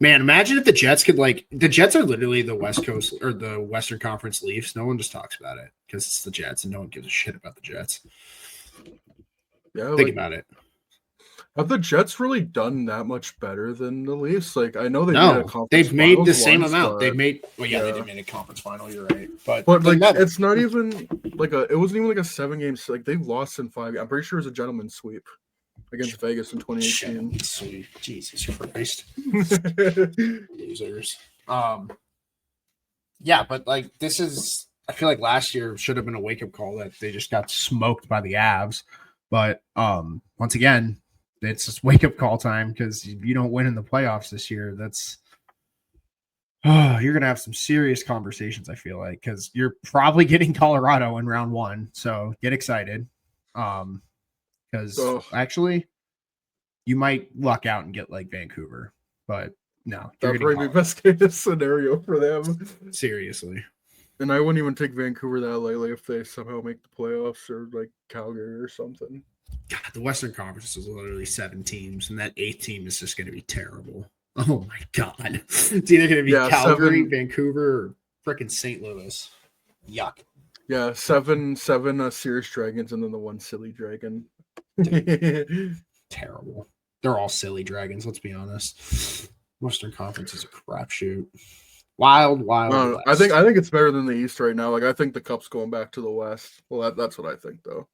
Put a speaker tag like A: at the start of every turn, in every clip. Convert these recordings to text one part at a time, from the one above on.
A: Man, imagine if the Jets could the Jets are literally the West Coast or the Western Conference Leafs. No one just talks about it because it's the Jets and no one gives a shit about the Jets.
B: Yeah,
A: Think about it.
B: Have the Jets really done that much better than the Leafs? Like, I know
A: they've made the same amount. They've made they did make a conference final. You're right, but
B: like it's not even like it wasn't even like a 7-game. Like they've lost in 5. I'm pretty sure it was a gentleman's sweep against Vegas in 2018.
A: Sweet Jesus Christ, losers. Yeah, but like this is, I feel like last year should have been a wake up call that they just got smoked by the Avs. But once again, it's just wake up call time because if you don't win in the playoffs this year, that's you're gonna have some serious conversations. I feel like because you're probably getting Colorado in round 1, so get excited. Because actually, you might luck out and get like Vancouver, but no,
B: that'd probably be best case scenario for them.
A: Seriously.
B: And I wouldn't even take Vancouver that lightly if they somehow make the playoffs or like Calgary or something.
A: God, the Western Conference is literally 7 teams, and that 8th team is just going to be terrible. Oh my God. It's either going to be Calgary, 7, Vancouver, or freaking St. Louis. Yuck.
B: Yeah, 7 Serious Dragons and then the 1 silly dragon.
A: Terrible. They're all silly dragons, let's be honest. Western Conference is a crapshoot. Wild.
B: I think it's better than the East right now. Like I think the Cup's going back to the West. Well, that's what I think, though.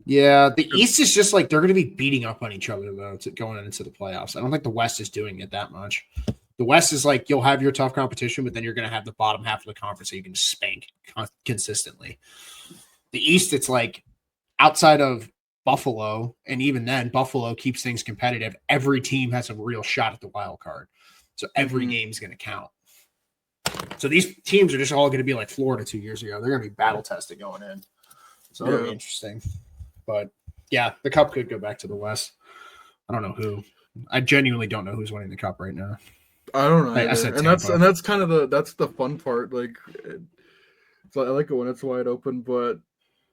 A: Yeah, the East is just like they're going to be beating up on each other though going into the playoffs. I don't think the West is doing it that much. The West is like you'll have your tough competition, but then you're going to have the bottom half of the conference that you can spank consistently. The East, it's like outside of Buffalo, and even then, Buffalo keeps things competitive. Every team has a real shot at the wild card. So every game is going to count. So these teams are just all going to be like Florida 2 years ago. They're going to be battle tested going in. So it'll be interesting. But yeah, the Cup could go back to the West. I don't know who. I genuinely don't know who's winning the Cup right now.
B: I don't know. I said Tampa. And that's kind of that's the fun part. Like, I like it when it's wide open. But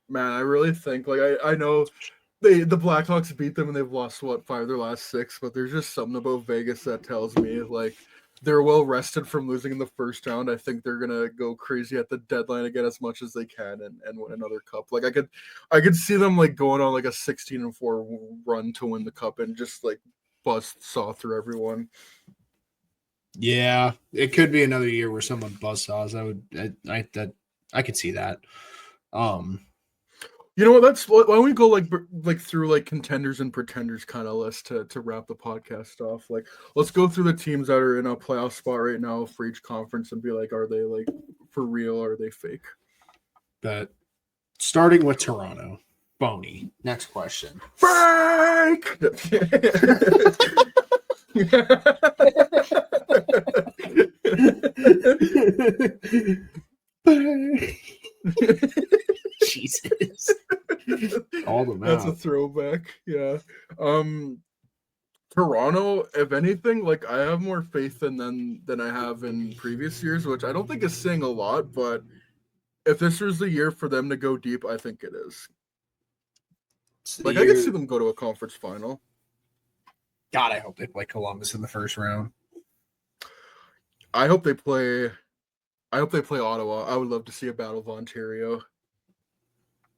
B: man, I really think I know the Blackhawks beat them and they've lost 5 of their last 6. But there's just something about Vegas that tells me like they're well rested from losing in the first round. I think they're gonna go crazy at the deadline and get as much as they can and win another Cup. Like I could see them like going on like a 16-4 run to win the Cup and just like saw through everyone.
A: Yeah, it could be another year where someone buzzsaws. I could see that.
B: You know what? Why don't we go like through like contenders and pretenders kind of list to wrap the podcast off. Like, let's go through the teams that are in a playoff spot right now for each conference and be like, are they like for real or are they fake?
A: But starting with Toronto, Boney. Next question.
B: Fake.
A: Jesus. All the
B: That's a throwback. Yeah. Toronto, if anything, like I have more faith in them than I have in previous years, which I don't think is saying a lot, but if this was the year for them to go deep, I think it is. Like I could see them go to a conference final.
A: God, I hope they play Columbus in the first round.
B: I hope they play Ottawa. I would love to see a Battle of Ontario.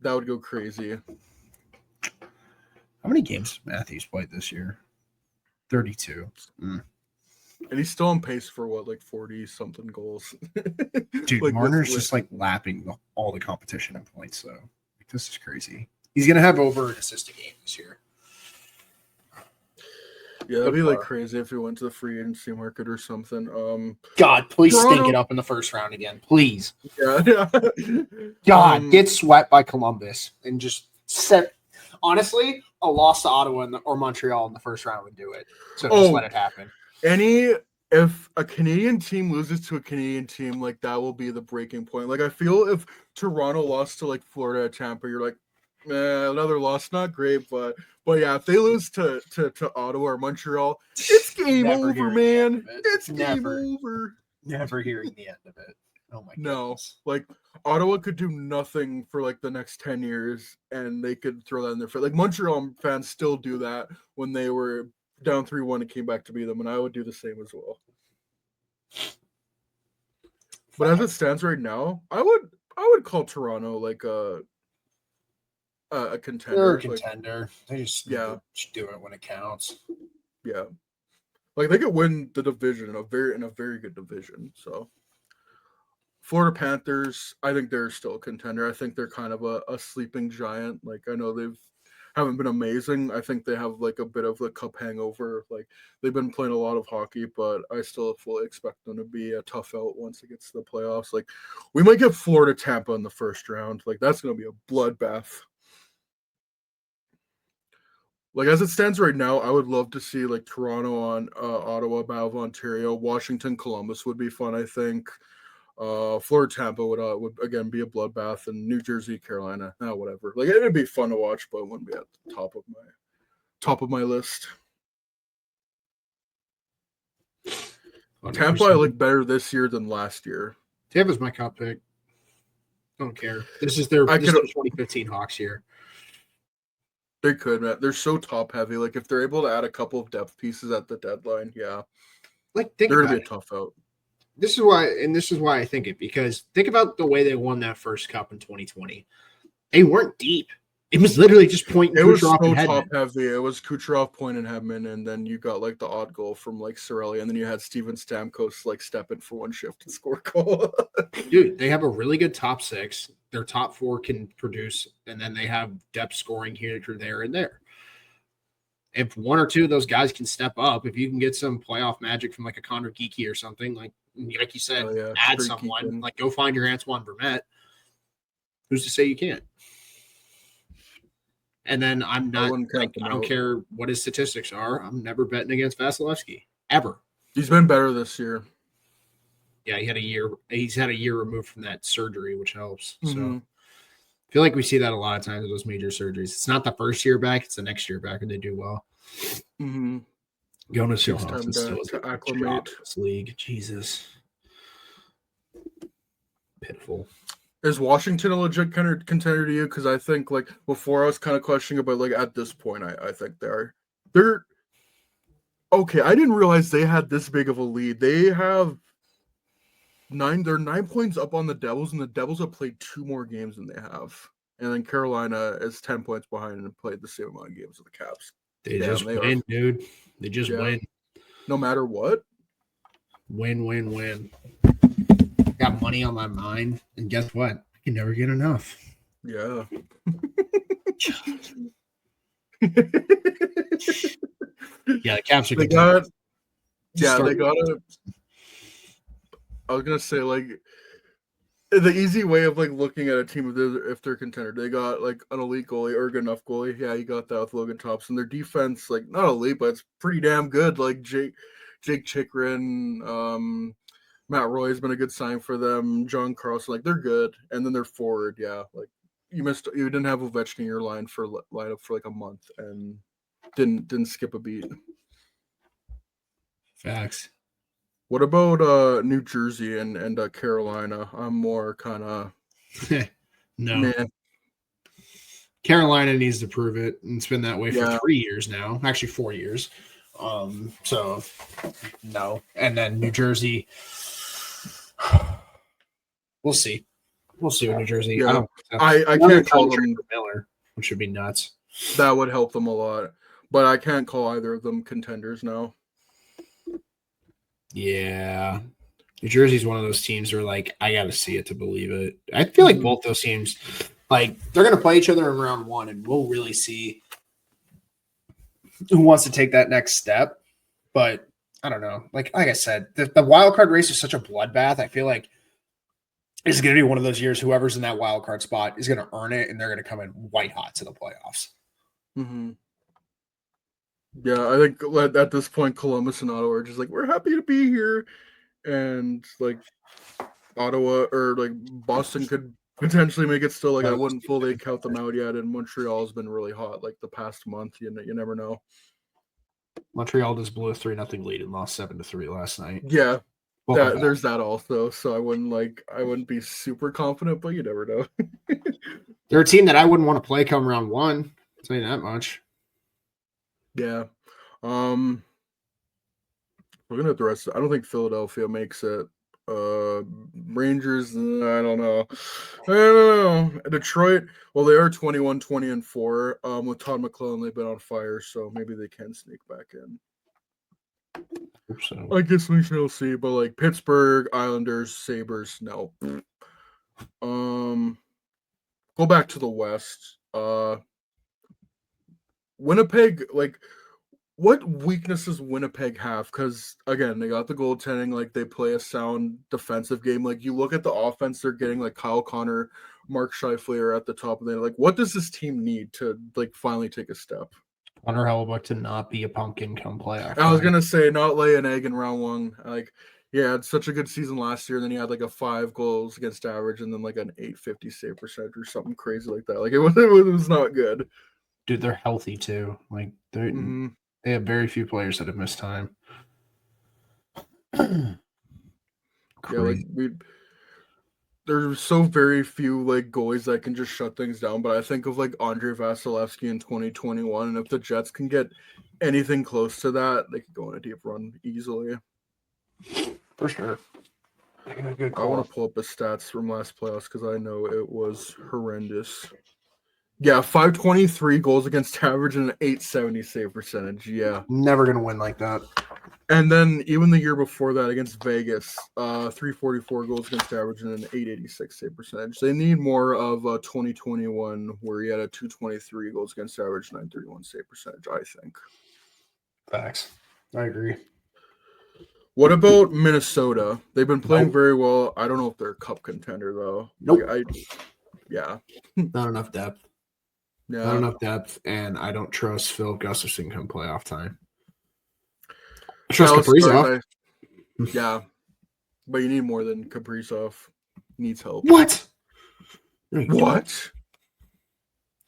B: That would go crazy.
A: How many games Matthews played this year? 32.
B: And he's still on pace for what, like 40-something goals.
A: Dude, like Marner's just like lapping all the competition in points, though. Like, this is crazy. He's going to have over an assist a game this year.
B: Yeah, that'd be like crazy if he went to the free agency market or something.
A: God, please stink it up in the first round again. Please.
B: Yeah.
A: God, get swept by Columbus and just set. Honestly, a loss to Ottawa or Montreal in the first round would do it. So just let it happen.
B: If a Canadian team loses to a Canadian team, like that will be the breaking point. Like I feel if Toronto lost to like Florida or Tampa, you're like, another loss, not great, but yeah, if they lose to Ottawa or Montreal, it's game over, man. It's game over.
A: Never hearing the end of it. Oh my god.
B: No, like Ottawa could do nothing for like the next 10 years and they could throw that in their face. Like Montreal fans still do that when they were down 3-1 and came back to beat them, and I would do the same as well. But as it stands right now, I would call Toronto like a contender.
A: They're a contender. They just do it when it counts.
B: Yeah, like they could win the division in a very good division. So Florida Panthers, I think they're still a contender. I think they're kind of a sleeping giant. Like I know haven't been amazing. I think they have like a bit of the cup hangover. Like they've been playing a lot of hockey, but I still fully expect them to be a tough out once it gets to the playoffs. Like we might get Florida Tampa in the first round. Like that's going to be a bloodbath. Like as it stands right now, I would love to see like Toronto on Ottawa, Battle of Ontario, Washington, Columbus would be fun. I think Florida Tampa would again be a bloodbath, and New Jersey, Carolina, whatever. Like it'd be fun to watch, but it wouldn't be at the top of my list. 100%. Tampa I like better this year than last year.
A: Tampa's my top pick. Don't care. This is their 2015 Hawks year.
B: They could, man. They're so top heavy. Like if they're able to add a couple of depth pieces at the deadline, yeah.
A: Like
B: they're gonna be a tough out.
A: This is why I think it, because think about the way they won that first cup in 2020. They weren't deep. It was literally just Point.
B: It was so top heavy. It was Kucherov, Point, and Hedman, and then you got like the odd goal from like Cirelli, and then you had Steven Stamkos like step in for one shift and score a goal.
A: Dude, they have a really good top six. Their top four can produce, and then they have depth scoring here, there, and there. If one or two of those guys can step up, if you can get some playoff magic from like a Connor Geekie or something, like you said, add someone, like go find your Antoine Vermette. Who's to say you can't? And then I don't care what his statistics are. I'm never betting against Vasilevsky ever.
B: He's been better this year.
A: Yeah, he's had a year removed from that surgery, which helps. Mm-hmm. So I feel like we see that a lot of times with those major surgeries. It's not the first year back, it's the next year back, and they do well.
B: Mm-hmm.
A: Jonas Johansson still is to acclimate this league. Jesus. Pitiful.
B: Is Washington a legit contender to you? Because I think like before I was kind of questioning about like at this point, I think they're okay. I didn't realize they had this big of a lead. They have they're 9 points up on the Devils, and the Devils have played 2 more games than they have. And then Carolina is 10 points behind and played the same amount of games as the Caps.
A: They win, dude. They just win.
B: No matter what.
A: Win. Got money on my mind, and guess what? I can never get enough.
B: Yeah.
A: Yeah, the Caps are good.
B: They got it. I was gonna say like the easy way of like looking at a team if they're contender, they got like an elite goalie or a good enough goalie. Yeah, you got that with Logan Thompson. Their defense, like not elite, but it's pretty damn good. Like Jake Chikrin, Matt Roy has been a good sign for them. John Carlson, like they're good. And then they're forward, yeah. Like you didn't have Ovechkin in your lineup for like a month and didn't skip a beat.
A: Facts.
B: What about New Jersey and Carolina? I'm more kind of
A: no.
B: Man.
A: Carolina needs to prove it, and it's been that way for 3 years now. Actually, 4 years. So no. And then New Jersey. We'll see. We'll see with New Jersey.
B: Yeah. I can't call them
A: Miller, which would be nuts.
B: That would help them a lot, but I can't call either of them contenders now.
A: Yeah. New Jersey's one of those teams where, like, I got to see it to believe it. I feel like both those teams, like, they're going to play each other in round 1, and we'll really see who wants to take that next step. But I don't know. Like I said, the wild card race is such a bloodbath. I feel like it's going to be one of those years whoever's in that wild card spot is going to earn it, and they're going to come in white hot to the playoffs.
B: Mm-hmm. Yeah, I think at this point, Columbus and Ottawa are just like, we're happy to be here. And like Ottawa or like Boston could potentially make it still. Like I wouldn't fully count them out yet. And Montreal has been really hot like the past month. You never know.
A: Montreal just blew a 3-0 lead and lost 7-3 last night.
B: Yeah. There's that also. So I wouldn't be super confident, but you never know.
A: They're a team that I wouldn't want to play come round 1. I'll tell you that much.
B: Yeah. Looking at the rest, I don't think Philadelphia makes it. Rangers, I don't know. Detroit, well, they are 21-20-4. With Todd McClellan, they've been on fire, so maybe they can sneak back in.
A: So.
B: I guess we shall see. But like Pittsburgh, Islanders, Sabres, no. Go back to the West. Winnipeg, like, what weaknesses Winnipeg have? Because again, they got the goaltending, like they play a sound defensive game. Like you look at the offense, they're getting like Kyle Connor, Mark Scheifele are at the top of there. Like, what does this team need to like finally take a step?
A: Connor Hellebuyck to not be a pumpkin come playoff.
B: I was gonna say not lay an egg in round one. Like, yeah, had such a good season last year, and then he had like a 5 goals against average, and then like an 850 save percentage or something crazy like that. Like it was not good.
A: Dude, they're healthy too. Like they have very few players that have missed time.
B: Yeah, like there's so very few like goalies that can just shut things down. But I think of like Andrei Vasilevsky in 2021, and if the Jets can get anything close to that, they could go on a deep run easily.
A: For sure.
B: I want to pull up the stats from last playoffs because I know it was horrendous. Yeah, 523 goals against average and an 870 save percentage. Yeah.
A: Never going to win like that.
B: And then even the year before that against Vegas, 344 goals against average and an 886 save percentage. They need more of 2021 where he had a 223 goals against average, 931 save percentage, I think.
A: Facts. I agree.
B: What about Minnesota? They've been playing very well. I don't know if they're a cup contender, though.
A: Nope.
B: Yeah.
A: Not enough depth.
B: Yeah.
A: Not enough depth, and I don't trust Phil Gustafson come playoff time. I trust Kaprizov.
B: Yeah. But you need more than Kaprizov. He needs help.
A: What?
B: What?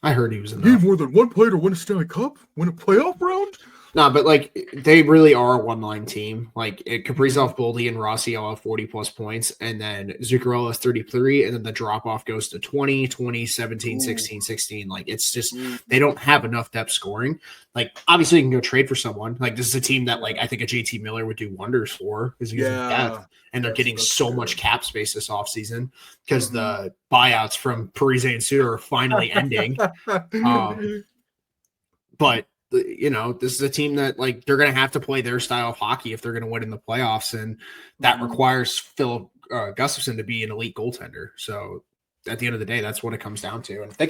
A: I heard he was enough.
B: You need more than one player to win a Stanley Cup? Win a playoff round?
A: No, but like they really are a one-line team. Like Kaprizov, Boldy, and Rossi all have 40-plus points, and then Zuccarello has 33, and then the drop-off goes to 20, 17, 16, 16. Like it's just they don't have enough depth scoring. Like obviously you can go trade for someone. Like this is a team that like I think a JT Miller would do wonders for because he's in depth, and they're getting so much cap space this offseason because the buyouts from Parise and Suter are finally ending. But you know, this is a team that like they're going to have to play their style of hockey if they're going to win in the playoffs, and that requires Phil Gustafson to be an elite goaltender. So at the end of the day, that's what it comes down to. And if they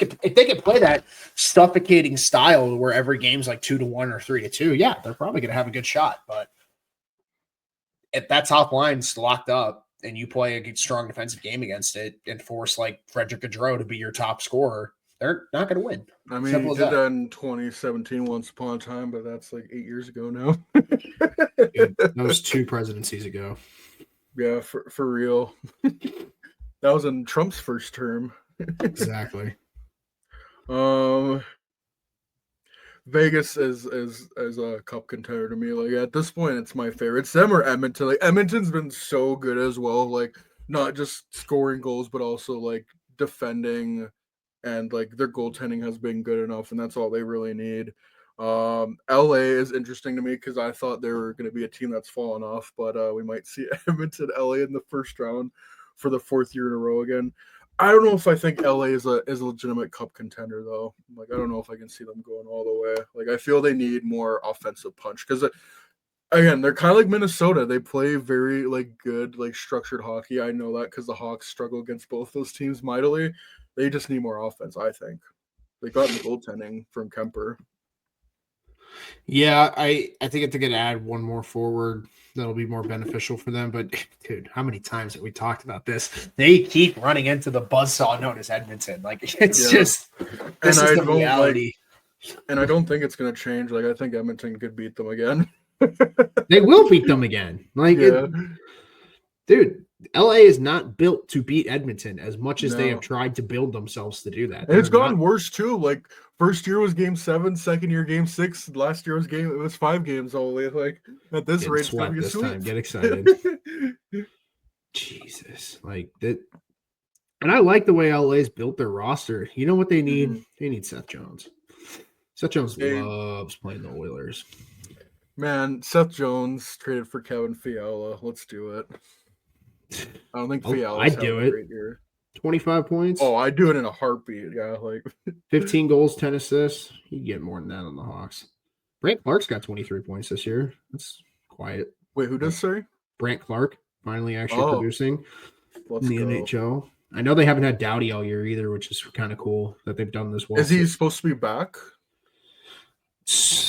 A: could play that suffocating style where every game's like 2-1 or 3-2, yeah, they're probably going to have a good shot. But if that top line's locked up and you play a good, strong defensive game against it and force like Frederick Gaudreau to be your top scorer, they're not going to win.
B: I mean, he did that in 2017 once upon a time, but that's like 8 years ago now.
A: Dude, that was 2 presidencies ago.
B: Yeah, for real. That was in Trump's first term.
A: Exactly.
B: Vegas is a cup contender to me. Like at this point, it's my favorite. It's them or Edmonton. Like Edmonton's been so good as well. Like not just scoring goals, but also like defending. And like their goaltending has been good enough, and that's all they really need. LA is interesting to me because I thought they were going to be a team that's fallen off, but we might see Edmonton, LA in the first round for the 4th year in a row again. I don't know if I think LA is a legitimate cup contender though. Like I don't know if I can see them going all the way. Like I feel they need more offensive punch because again, they're kind of like Minnesota. They play very like good, like structured hockey. I know that because the Hawks struggle against both those teams mightily. They just need more offense, I think. They got the goaltending from Kemper.
A: Yeah, I think if they could add one more forward, that'll be more beneficial for them. But dude, how many times have we talked about this? They keep running into the buzzsaw known as Edmonton. Like it's just this is the reality.
B: And I don't think it's going to change. Like I think Edmonton could beat them again.
A: They will beat them again. Like, dude, LA is not built to beat Edmonton as much as they have tried to build themselves to do that.
B: And it's gotten worse too. Like first year was game 7, second year game 6, last year was 5 games only. Like at this rate, it's gonna be
A: this time. Get excited. Jesus, like that. And I like the way LA's built their roster. You know what they need? They need Seth Jones. Seth Jones loves playing the Oilers.
B: Man, Seth Jones traded for Kevin Fiala. Let's do it. I don't think Fiala's having a great year.
A: 25 points.
B: Oh, I'd do it in a heartbeat. Yeah,
A: 15 goals, 10 assists. He'd get more than that on the Hawks. Brant Clark's got 23 points this year. That's quiet.
B: Wait, who does, sorry?
A: Brant Clark finally actually producing
B: in
A: the NHL. I know they haven't had Doughty all year either, which is kind of cool that they've done this well.
B: Is he supposed to be back?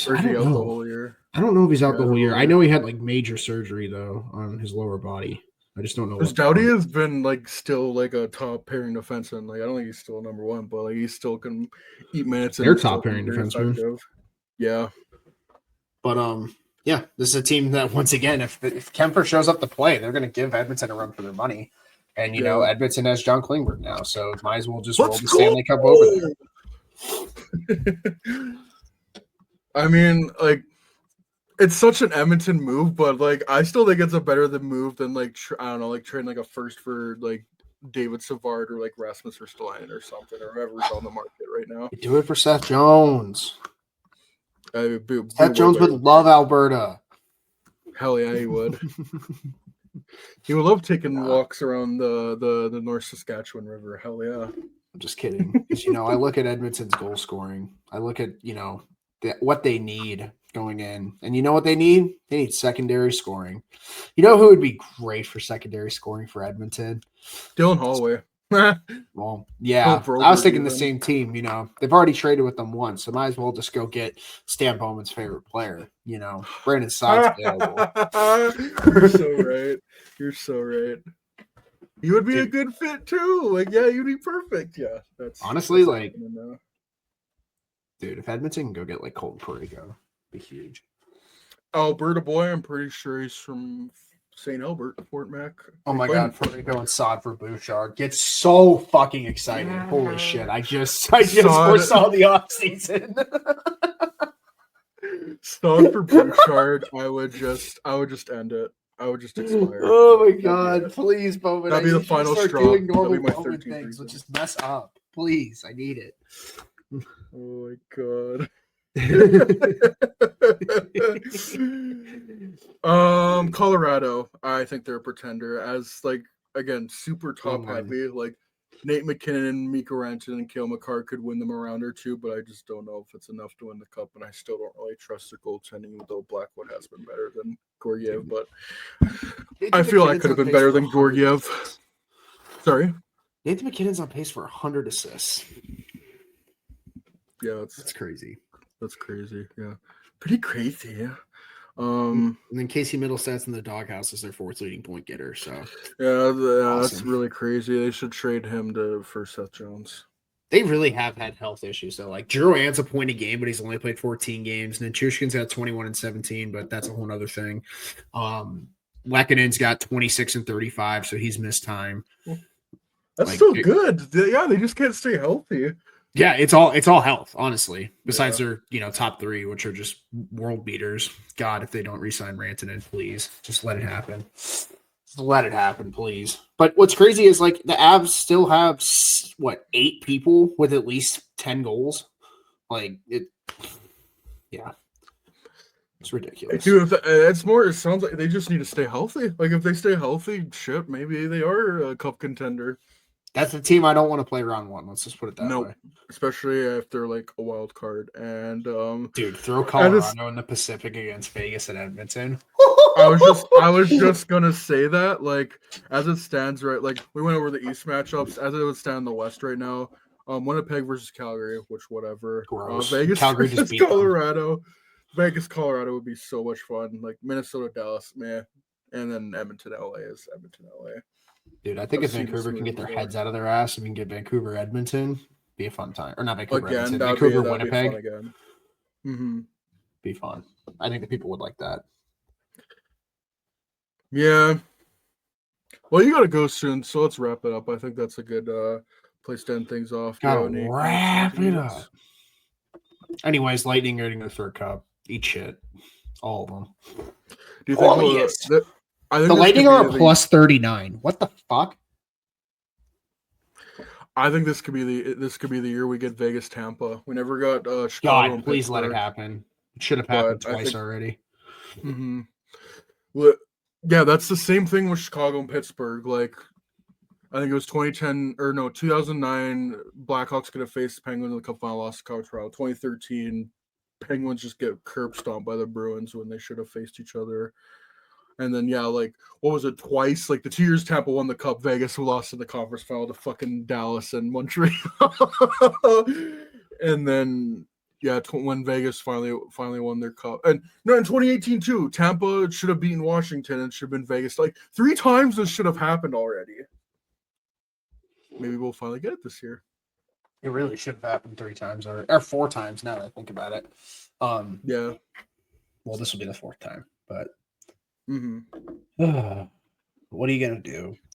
B: Or is he out the whole year?
A: I don't know if he's out the whole year. I know he had major surgery though on his lower body. I just don't know.
B: Because Doughty has been still a top pairing defenseman. I don't think he's still number one, but he still can eat minutes.
A: They're top pairing defenseman.
B: Yeah.
A: But yeah, this is a team that once again, if Kemper shows up to play, they're going to give Edmonton a run for their money. And you know, Edmonton has John Klingberg now, so might as well just roll the Stanley Cup over there.
B: I mean, it's such an Edmonton move, but I still think it's a better move than I don't know, trading a first for David Savard or Rasmus Ristolainen or something, or whoever's on the market right now.
A: Do it for Seth Jones. Seth Jones would love Alberta.
B: Hell yeah, he would. He would love taking walks around the North Saskatchewan River. Hell yeah.
A: I'm just kidding. Because I look at Edmonton's goal scoring. I look at what they need going in, and you know what they need? They need secondary scoring. You know who would be great for secondary scoring for Edmonton?
B: Dylan Holloway.
A: Well, yeah, I was thinking the same team. They've already traded with them once, so might as well just go get Stan Bowman's favorite player. Brandon Saad's available.
B: You're so right. He would be a good fit too. You'd be perfect. Yeah, that's
A: honestly dude. If Edmonton can go get Colton Parayko, it'd be huge.
B: Alberta boy, I'm pretty sure he's from St. Albert, Fort Mac.
A: Oh my God, Parayko and Saad for Bouchard. Get so fucking excited. Holy shit. I just foresaw the offseason.
B: Saad for Bouchard, I would just end it. I would just expire.
A: Oh my God, please, Bowman.
B: That'd be the final straw. That'd be my 13th
A: things. Let's just mess up. Please, I need it.
B: Oh my God. Colorado, I think they're a pretender as again super top heavy. Nate McKinnon and Mikko Rantanen and Cale Makar could win them a round or two, but I just don't know if it's enough to win the cup, and I still don't really trust their goaltending, even though Blackwood has been better than Gorgiev, but I feel I could have been better than Gorgiev. Sorry?
A: Nathan McKinnon's on pace for 100 assists.
B: Yeah,
A: that's crazy.
B: That's crazy. Yeah, pretty crazy. Yeah.
A: And then Casey Middlestat's in the doghouse as their fourth leading point getter. So
B: awesome. That's really crazy. They should trade him for Seth Jones.
A: They really have had health issues. So Drouin's a point a game, but he's only played 14 games. And then Chushkin's got 21 and 17, but that's a whole other thing. Lekkonen's got 26 and 35, so he's missed time.
B: That's still good. Yeah, they just can't stay healthy.
A: Yeah, it's all health, honestly. Besides their, top three, which are just world beaters. God, if they don't re-sign Rantanen, please. Just let it happen. Just let it happen, please. But what's crazy is the Avs still have 8 people with at least 10 goals. Yeah. It's ridiculous.
B: Dude, it's more. It sounds like they just need to stay healthy. If they stay healthy, shit, maybe they are a cup contender.
A: That's the team I don't want to play round one. Let's just put it that way.
B: Especially if they're a wild card. And
A: dude, throw Colorado in the Pacific against Vegas and Edmonton.
B: I was just gonna say that. As it stands, right? We went over the East matchups. As it would stand in the West right now, Winnipeg versus Calgary, which whatever. Vegas Calgary versus Colorado. Them. Vegas, Colorado would be so much fun. Minnesota, Dallas, man. And then Edmonton, LA is Edmonton, LA.
A: Dude, I think if Vancouver can get their heads out of their ass and we can get Vancouver, Edmonton, be a fun time. Or not Vancouver, Edmonton. Vancouver, Winnipeg.
B: Be fun again.
A: Be fun. I think the people would like that.
B: Yeah. Well, you got to go soon, so let's wrap it up. I think that's a good place to end things off.
A: Gotta wrap it up. Anyways, Lightning are going to third cup. Eat shit. All of them.
B: Do you think
A: the Lightning are a plus 39. What the fuck?
B: I think this could be the year we get Vegas Tampa. We never got Chicago.
A: God, please let it happen. It should have happened twice already.
B: Mm-hmm. Well, yeah, that's the same thing with Chicago and Pittsburgh. Like, I think it was 2009, Blackhawks could have faced the Penguins in the Cup final, lost to Colorado. 2013, Penguins just get curb stomped by the Bruins when they should have faced each other. And then, yeah, like, what was it, twice? Like, the 2 years Tampa won the Cup, Vegas who lost in the conference final to fucking Dallas and Montreal. And then, yeah, when Vegas finally won their Cup. And, no, in 2018, too, Tampa should have beaten Washington and should have been Vegas. Like, 3 times this should have happened already. Maybe we'll finally get it this year.
A: It really should have happened 3 times or 4 times now that I think about it.
B: Yeah.
A: Well, this will be the 4th time, but
B: mm-hmm.
A: what are you gonna do?